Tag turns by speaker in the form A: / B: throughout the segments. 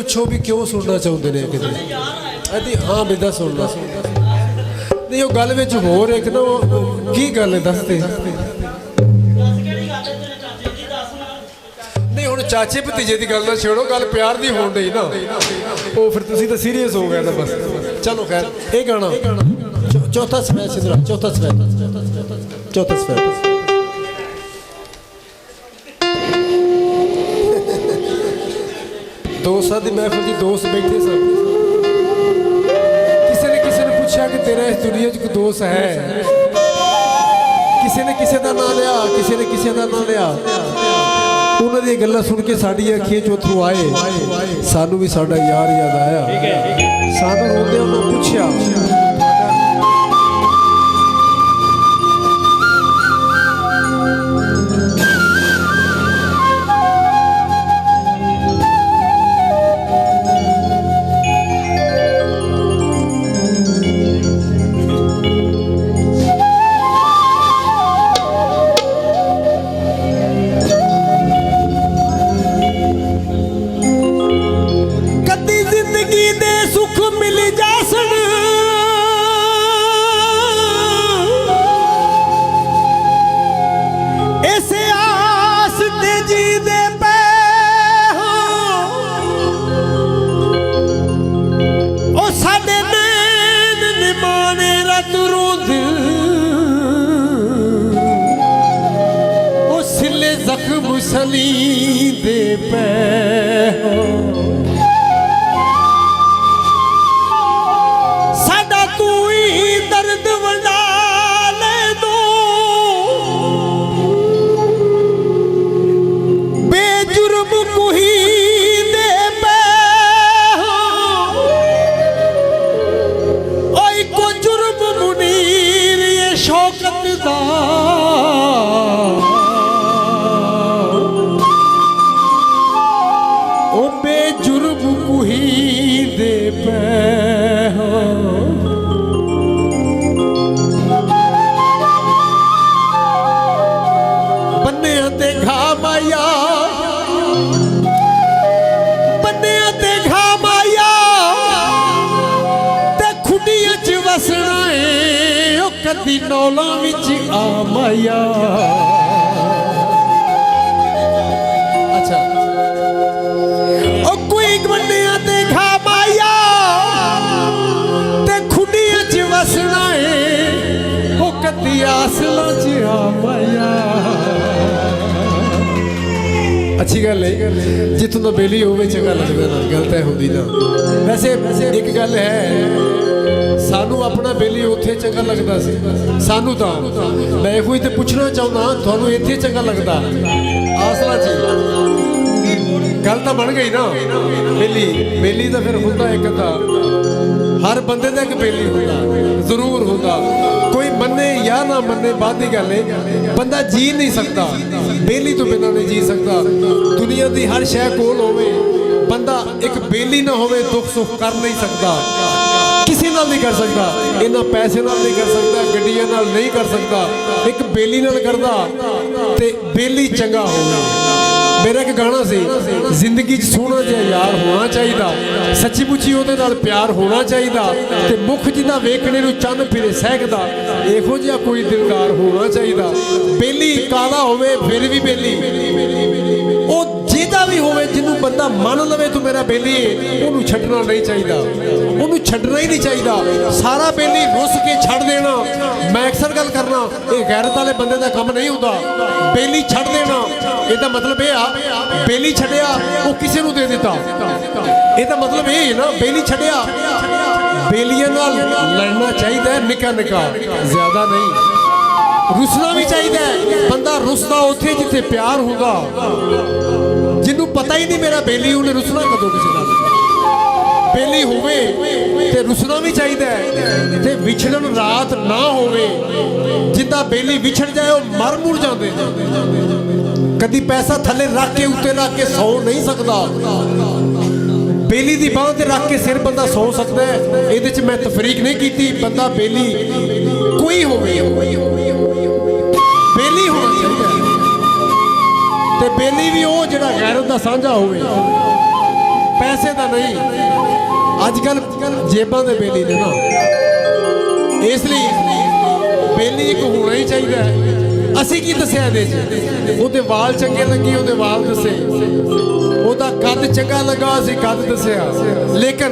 A: ਪੁੱਛੋ ਵੀ ਕਿਉਂ ਸੁਣਨਾ ਚਾਹੁੰਦੇ ਨੇ ਕਿਤੇ ਅਦੀ ਹਾਂ ਬਿੰਦਾ ਸੁਣਨਾ ਨਹੀਂ ਉਹ ਗੱਲ ਵਿੱਚ ਹੋਰ ਇੱਕ ਨਾ ਕੀ ਗੱਲ ਹੈ ਦੱਸਦੇ नहीं हुण चाचे भतीजे की गल ना छेड़ो गल प्यार की होण डई ना वो फिर तुसीं तां सीरीयस हो गए ना बस चलो खैर ये गाना चौथा सफेद सिंदूरा चौथा सफेद दोस्तां दी महफिल च दोस्त बैठे सन किसी ने पूछा कि तेरा इस दुनिया च कोई दोस्त है किसी ने किसी का नाम लिया किसी ने किसी का नाम लिया उन्होंने दी गल्लां सुन के साडी अखियां चों अथरू आए सानू भी साडा यार याद आया सानू रोंदे उन्होंने पूछया सली दे पै साडा तू ही दर्द वंडा ले दो बेजुर्म कोई दे पै ओए को जुर्म मुनीर ये शौकत दा कदी नौला विच आ माया अच्छा ओ कोई गवंडिया ते खा माया ते खुडियां च वसना है ओ कदी आसला च आ माया अच्छी गल है जितों दा बेली होवे चंगा लगदा ना गलत है होंदी ना वैसे एक गल है सानू अपना बेली उत्थे चंगा लगता सी सानू तां मैं कोई तो पूछना चाहना थानू इत्थे चंगा लगता आसला जी गल तो बन गई ना बेली तो फिर हुंदा एक था हर बंदे दा एक बेली हुंदा जरूर हुंदा कोई मन्ने या ना मन्ने बात की गल है बंदा जी नहीं सकता बेली तो बिना नहीं जी सकता दुनिया की हर शै कोल होवे बंदा एक बेली ना होवे दुख सुख कर नहीं सकता किसी नाल नहीं कर सकता इन्हां पैसे नाल नहीं कर सकता गड्डियां नाल नहीं कर सकता एक बेली नाल करदा ते बेली चंगा होगा मेरा एक गाना सी जिंदगी सोहना जिहा यार होना चाहिए सच्ची मुच्ची उहदे नाल प्यार होना चाहिए ते मुख जिहदा वेखणे नूं चंद फिरे सहकदा इहो जिहा कोई दिलदार होना चाहिए बेली काला होवे फिर भी बेली ओ जिहदा भी होवे जिन्नू बंदा मन लवे तू मेरा बेली उन्नू छड्डना नहीं चाहिए उन्नू छड्डना ही नहीं चाहिए सारा बेली रुस के छड्ड देना मैं अक्सर गल करना ये गैरत वाले बंदे दा काम नहीं हुंदा बेली छड्ड देना इहदा मतलब ये आ बेली छड्डिया वो किसी नू दे दिता इहदा मतलब ये ना बेली छड्डिया बेलियां नाल लड़ना चाहिए निका निका ज्यादा नहीं रुसना भी चाहिए बंदा रुसदा उत्थे जिथे प्यार होगा जिन्नू पता ही नहीं मेरा बेली उन्हें रुसना कदों किसी नाल बेली होवे ते रुसना भी चाहिए ते विछड़न रात ना होवे जिदा बेली विछड़ जाए वो मर मुड़ जाते कदी पैसा थले रख के उत्ते रख के सौ नहीं सकता बेली की बांह ते रख के सिर बंदा सौ सकता है इहदे च मैं तफरीक नहीं की बंदा बेली कोई होवे बेली होना चाहिए ते बेली भी वो जिहड़ा गैरत दा सांझा होवे पैसे का नहीं, अजकल जेबां दे बेली ने ना, इसलिए बेली एक होना ही चाहिए। असी की दसिया ਉਹਦੇ ਵਾਲ ਚੰਗੇ ਲੱਗੇ, ਉਹਦੇ ਵਾਲ दसे, ਉਹਦਾ ਕੱਦ ਚੰਗਾ ਲੱਗਾ, ਅਸੀਂ ਕੱਦ दसिया। लेकिन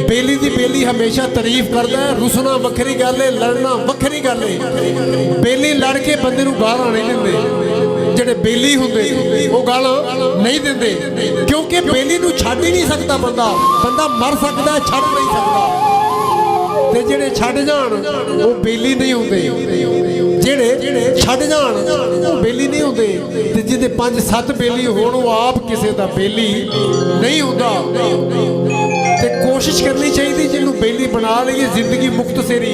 A: बेली दी बेली हमेशा तारीफ करता है। रुसना वखरी गल है, लड़ना वखरी गल है। बेली लड़ के बंदे नूं गालां नहीं दिंदे, ਜਿਹੜੇ बेली हुंदे ਉਹ गालां नहीं दिंदे, क्योंकि बेली नूं छड्ड ही नहीं सकता बंदा मर सकता है, छड्ड नहीं सकता। ते ਜਿਹੜੇ ਛੱਡ ਜਾਣ ਉਹ बेली नहीं हुंदे, ਜਿਹੜੇ ਛੱਡ ਜਾਣ ਉਹ बेली नहीं हुंदे। ਤੇ ਜਿਹਦੇ 5-7 बेली ਹੋਣ ਉਹ ਆਪ ਕਿਸੇ ਦਾ बेली नहीं ਹੁੰਦਾ। ਤੇ ਕੋਸ਼ਿਸ਼ ਕਰਨੀ ਚਾਹੀਦੀ ਜਿਹਨੂੰ बेली ਬਣਾ ਲਈਏ, ਜ਼ਿੰਦਗੀ ਮੁਕਤਸਰੀ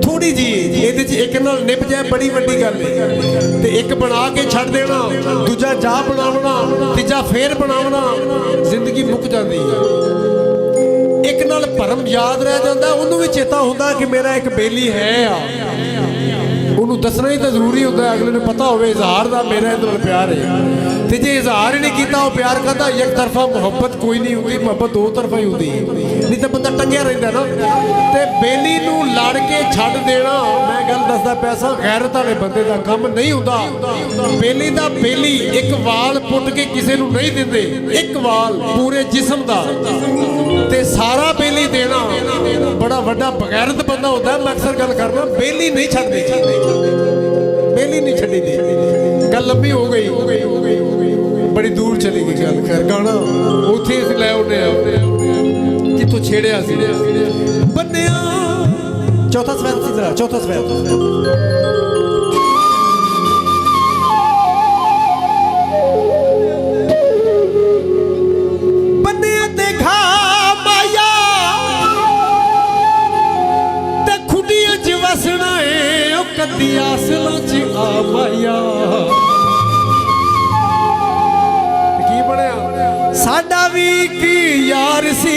A: ਥੋੜੀ ਜੀ ਇਹਦੇ 'ਚ ਇੱਕ ਨਾਲ ਨਿਭ ਜਾਏ ਬੜੀ ਵੱਡੀ ਗੱਲ ਹੈ। ਤੇ ਇੱਕ ਬਣਾ ਕੇ ਛੱਡ ਦੇਣਾ, ਦੂਜਾ ਜਾ ਬਣਾਉਣਾ, ਤੀਜਾ ਫੇਰ ਬਣਾਉਣਾ, ਜ਼ਿੰਦਗੀ ਮੁੱਕ ਜਾਂਦੀ ਹੈ। एक नाल भरम याद रह जाता, उन्होंने भी चेता होता कि मेरा एक बेली है आ, उन्होंने दसना ही तो जरूरी होता है, अगले ने पता हो इजहार का मेरा इहदे नाल प्यार है। तो जे इजहार ही नहीं किया, प्यार करता एक तरफा मुहब्बत कोई नहीं होती, मुहब्बत दो तरफा ही होती है, नहीं तो बंदा टंगिया रहिंदा ना। तो बेली नूं लड़ के छड्ड देना, मैं गल दसदा पैसा गैरत वाले बंदे का काम नहीं होता। बेली दा बेली एक वाल पुट के किसी नूं नहीं दिंदे, एक वाल पूरे जिस्म का ते सारा बेली देना बड़ा वड्डा बगैरत बंदा होता है। मैं अक्सर गल करना, बेली नहीं छड्डदी, बेली नहीं छड्डी दी। गल लंबी हो गई, बड़ी दूर चली गई गल। खैर गाना उत्थे असीं लै आउणे आ जित्थों छेड़िया सी बन्निया। चौथा सवैत सी जरा, चौथा सवैत। कदी आसलों च आ माया की बनया, साडा भी की यार सी,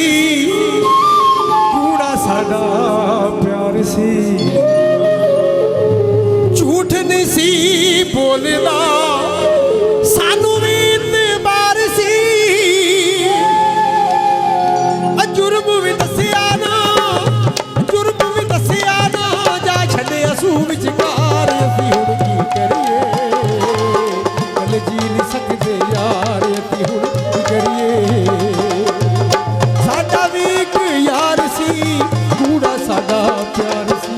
A: कूड़ा साडा प्यार सी, झूठ नहीं सी बोलदा, सानू भी इतबार सी, जुर्म भी दसिया ना, जुर्म भी दसिया ना, जा छड़े असू विचकार, असीं हुण की करिए, गल जी नहीं सकदे यार, असीं हुण की करिए, साडा भी एक यार सी, कूड़ा साडा प्यार सी।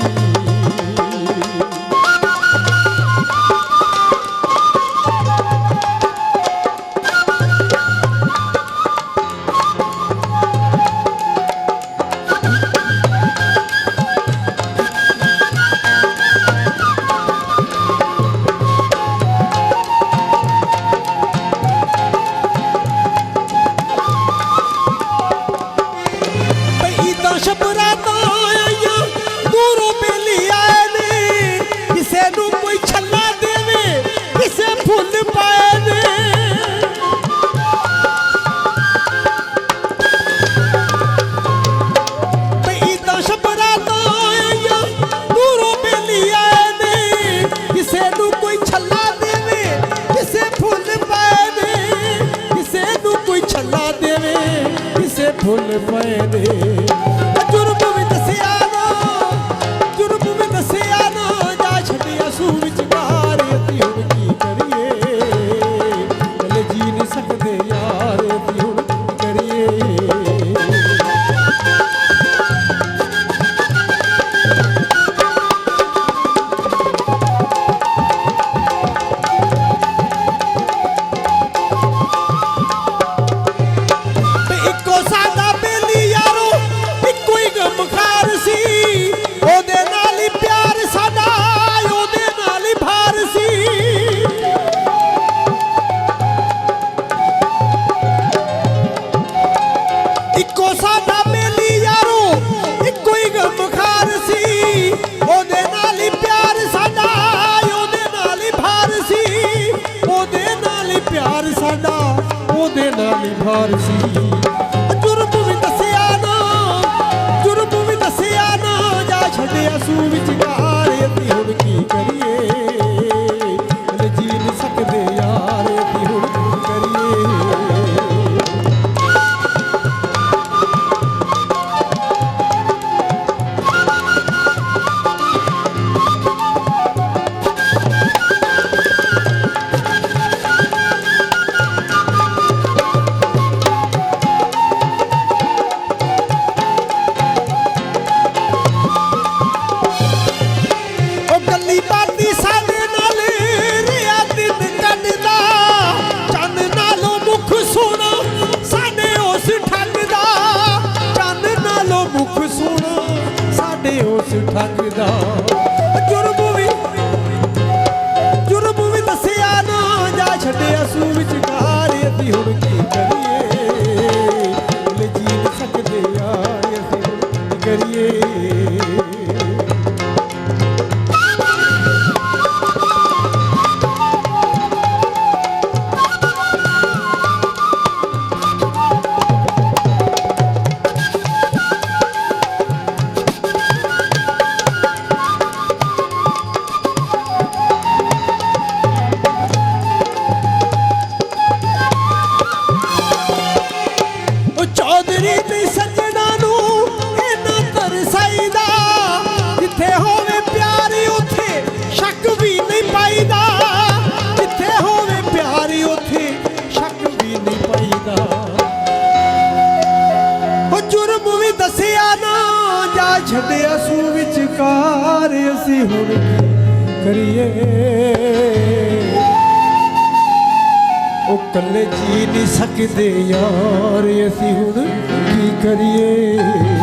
A: फुल पाए दे जुर्म भी दसिया ना, जुर्म भी दसिया ना, जा छड़िया सू विचकार, असीं हुण की करिए, गल जी नहीं सकदे यार, असीं हुण की करिए। जुर्म भी दसिया ना, जुर्म भी दसिया ना, जा छड़िया सू विचकार, असीं हुण की करिए, गल जी नहीं सकदे यार, असीं हुण की करिए। करिए ओ कल्ले जी नहीं सकते यार असी हुण की करिए